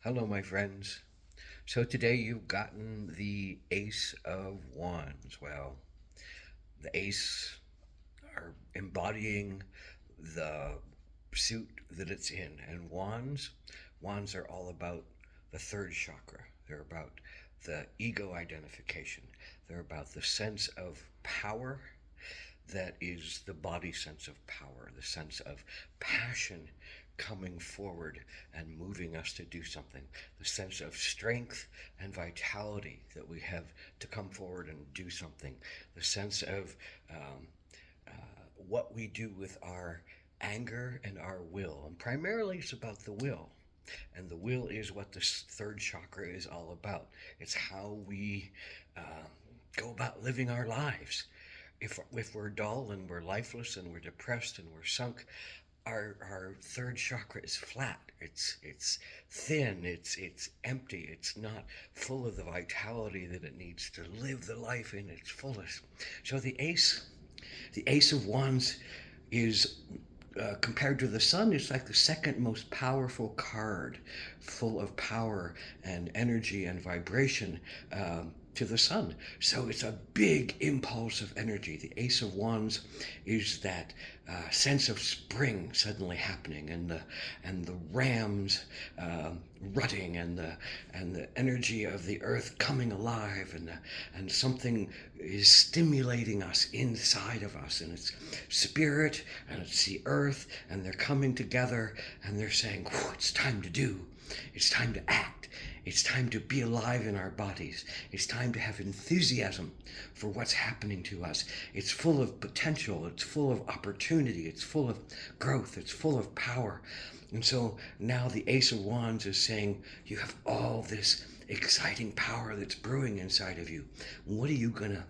Hello, my friends. So today you've gotten the Ace of Wands. Well, the Ace are embodying the suit that it's in, and wands are all about the third chakra. They're about the ego identification. They're about the sense of power that is the body sense of power, the sense of passion coming forward and moving us to do something, the sense of strength and vitality that we have to come forward and do something, the sense of um, what we do with our anger and our will. And primarily it's about the will. And the will is what this third chakra is all about. It's how we go about living our lives. If we're dull and we're lifeless and we're depressed and we're sunk, our third chakra is flat. It's thin. It's empty. It's not full of the vitality that it needs to live the life in its fullest. So the Ace of Wands is compared to the sun, it's like the second most powerful card, full of power and energy and vibration to the sun. So it's a big impulse of energy. The Ace of Wands is that sense of spring suddenly happening, and the rams rutting, and the energy of the earth coming alive, and something is stimulating us inside of us, and it's spirit and it's the earth, and they're coming together and they're saying, it's time to do, it's time to act. It's time to be alive in our bodies. It's time to have enthusiasm for what's happening to us. It's full of potential. It's full of opportunity. It's full of growth. It's full of power. And so now the Ace of Wands is saying, you have all this exciting power that's brewing inside of you. What are you going to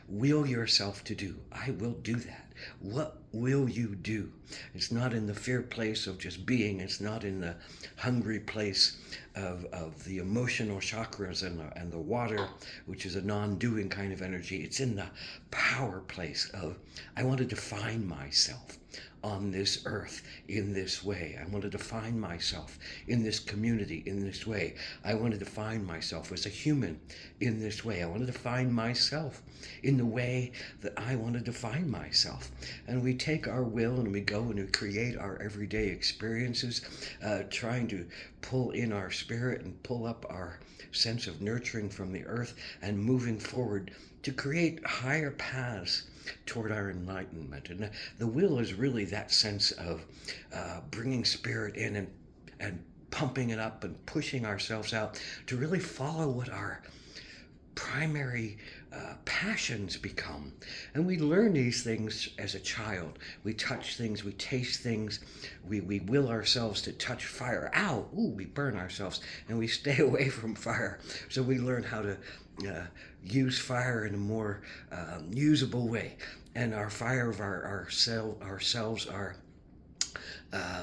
will yourself to do? I will do that. What will you do? It's not in the fear place of just being. It's not in the hungry place of the emotional chakras and the water, which is a non-doing kind of energy. It's in the power place of, I want to define myself on this earth in this way. I want to define myself in this community in this way. I want to define myself as a human in this way. I want to define myself in the way that I want to define myself. And we take our will and we go and we create our everyday experiences, trying to pull in our spirit and pull up our sense of nurturing from the earth and moving forward to create higher paths toward our enlightenment. And the will is really that sense of bringing spirit in and pumping it up and pushing ourselves out to really follow what our primary passions become. And we learn these things as a child. We touch things, we taste things, we will ourselves to touch fire. Ow! Ooh, we burn ourselves, and we stay away from fire. So we learn how to use fire in a more usable way. And our fire of ourselves are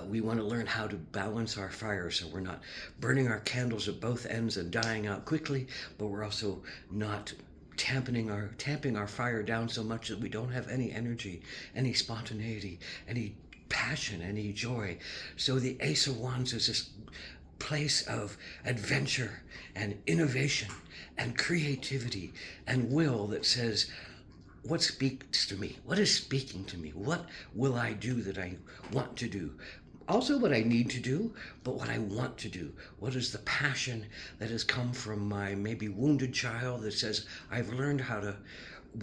we want to learn how to balance our fire so we're not burning our candles at both ends and dying out quickly, but we're also not tamping our fire down so much that we don't have any energy, any spontaneity, any passion, any joy. So the Ace of Wands is this place of adventure and innovation and creativity and will that says, what speaks to me? What is speaking to me? What will I do that I want to do? Also what I need to do, but what I want to do. What is the passion that has come from my maybe wounded child that says, I've learned how to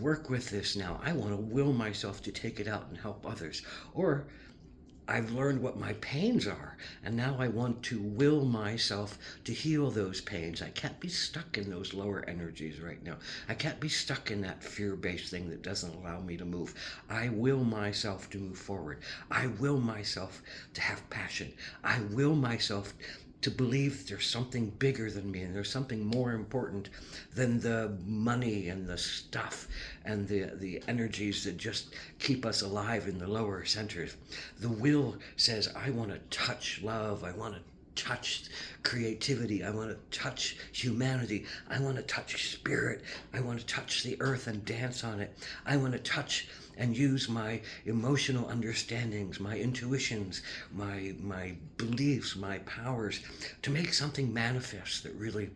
work with this now. I want to will myself to take it out and help others. Or I've learned what my pains are, and now I want to will myself to heal those pains. I can't be stuck in those lower energies right now. I can't be stuck in that fear-based thing that doesn't allow me to move. I will myself to move forward. I will myself to have passion. I will myself to believe there's something bigger than me and there's something more important than the money and the stuff and the energies that just keep us alive in the lower centers. The will says, I want to touch love. I want to touch creativity. I want to touch humanity. I want to touch spirit. I want to touch the earth and dance on it. I want to touch and use my emotional understandings, my intuitions, my beliefs, my powers to make something manifest that really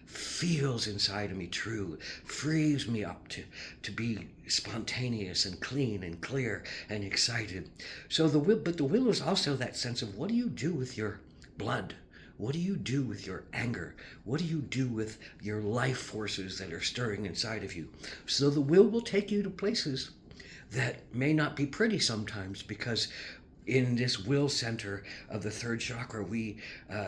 feels inside of me true, frees me up to be spontaneous and clean and clear and excited. So the will, but the will is also that sense of what do you do with your blood? What do you do with your anger? What do you do with your life forces that are stirring inside of you? So the will take you to places that may not be pretty sometimes, because in this will center of the third chakra, we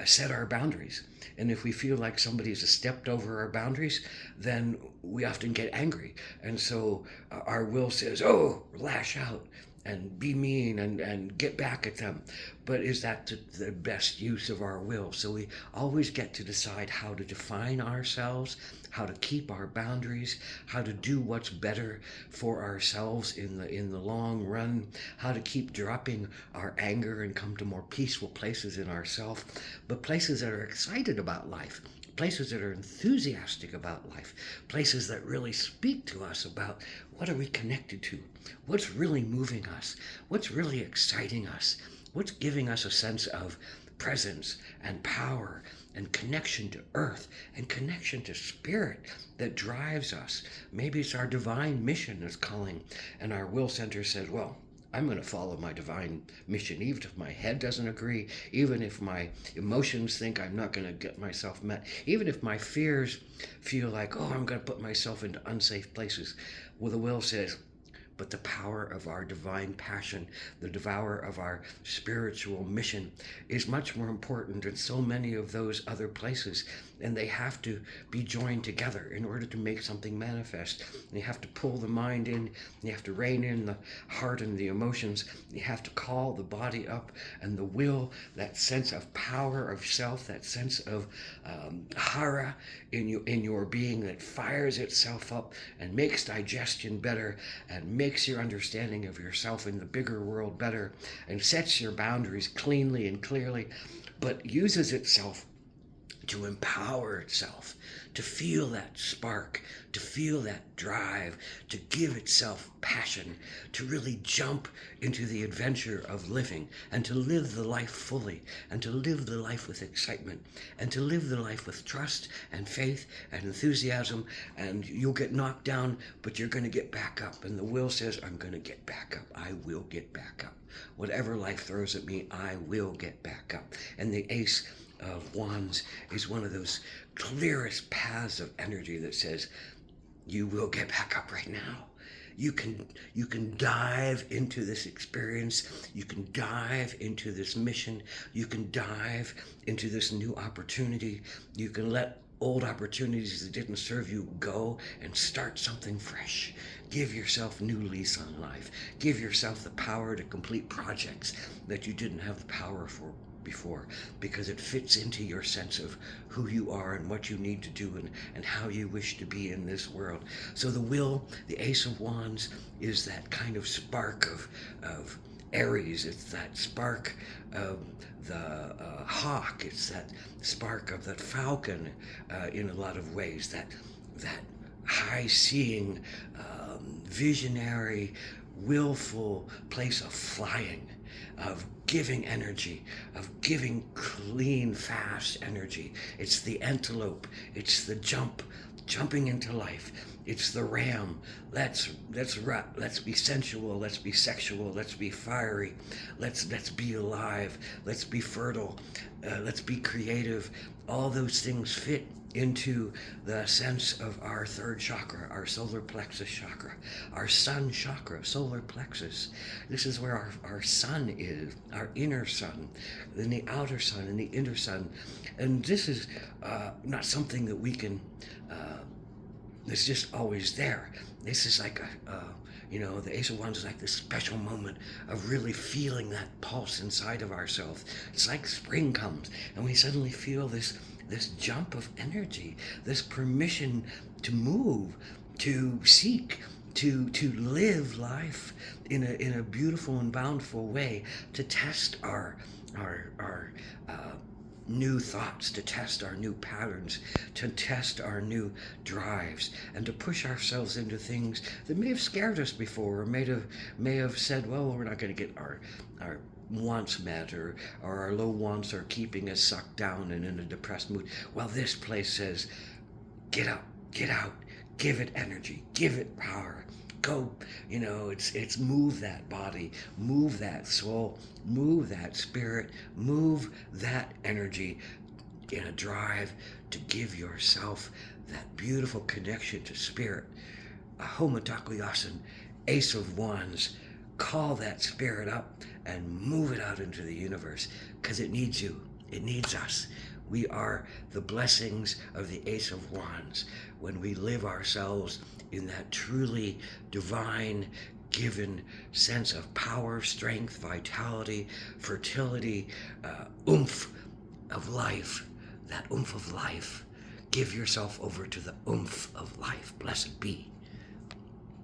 set our boundaries. And if we feel like somebody's stepped over our boundaries, then we often get angry. And so our will says, oh, lash out and be mean and get back at them. But is that the best use of our will? So we always get to decide how to define ourselves, how to keep our boundaries, how to do what's better for ourselves in the long run, how to keep dropping our anger and come to more peaceful places in ourselves, but places that are excited about life, places that are enthusiastic about life, places that really speak to us about what are we connected to, what's really moving us, what's really exciting us, what's giving us a sense of presence and power and connection to earth and connection to spirit that drives us. Maybe it's our divine mission that's calling, and our will center says, well, I'm going to follow my divine mission, even if my head doesn't agree, even if my emotions think I'm not going to get myself met, even if my fears feel like, oh, I'm going to put myself into unsafe places. Well, the will says, but the power of our divine passion, the power of our spiritual mission is much more important than so many of those other places. And they have to be joined together in order to make something manifest. You have to pull the mind in, you have to rein in the heart and the emotions, you have to call the body up, and the will, that sense of power of self, that sense of hara in your being that fires itself up and makes digestion better and makes your understanding of yourself in the bigger world better and sets your boundaries cleanly and clearly, but uses itself to empower itself, to feel that spark, to feel that drive, to give itself passion, to really jump into the adventure of living and to live the life fully and to live the life with excitement and to live the life with trust and faith and enthusiasm. And you'll get knocked down, but you're going to get back up. And the will says, I'm going to get back up. I will get back up. Whatever life throws at me, I will get back up. And the Ace of Wands is one of those clearest paths of energy that says, you will get back up right now. You can dive into this experience. You can dive into this mission. You can dive into this new opportunity. You can let old opportunities that didn't serve you go and start something fresh. Give yourself new lease on life. Give yourself the power to complete projects that you didn't have the power for before, because it fits into your sense of who you are and what you need to do and how you wish to be in this world. So the will, the Ace of Wands, is that kind of spark of Aries. It's that spark of the hawk. It's that spark of that falcon in a lot of ways. That high-seeing, visionary, willful place of flying, of giving energy, of giving clean, fast energy. It's the antelope. It's the jumping into life. It's the ram. Let's be sensual. Let's be sexual. Let's be fiery. Let's be alive. Let's be fertile. Let's be creative. All those things fit into the sense of our third chakra, our solar plexus chakra, our sun chakra, solar plexus. This is where our sun is, our inner sun, then the outer sun and the inner sun. And this is not something that we can, it's just always there. This is like the Ace of Wands is like this special moment of really feeling that pulse inside of ourselves. It's like spring comes and we suddenly feel this jump of energy, this permission to move, to seek, to live life in a beautiful and bountiful way, to test our new thoughts, to test our new patterns, to test our new drives, and to push ourselves into things that may have scared us before, or may have said, well, we're not going to get our wants met, or our low wants are keeping us sucked down and in a depressed mood. Well, this place says, get up, get out, give it energy, give it power. Go, it's move that body, move that soul, move that spirit, move that energy in a drive to give yourself that beautiful connection to spirit. Ahomatakuyasan, Ace of Wands. Call that spirit up and move it out into the universe, because it needs you. It needs us. We are the blessings of the Ace of Wands when we live ourselves in that truly divine, given sense of power, strength, vitality, fertility, oomph of life. That oomph of life. Give yourself over to the oomph of life. Blessed be.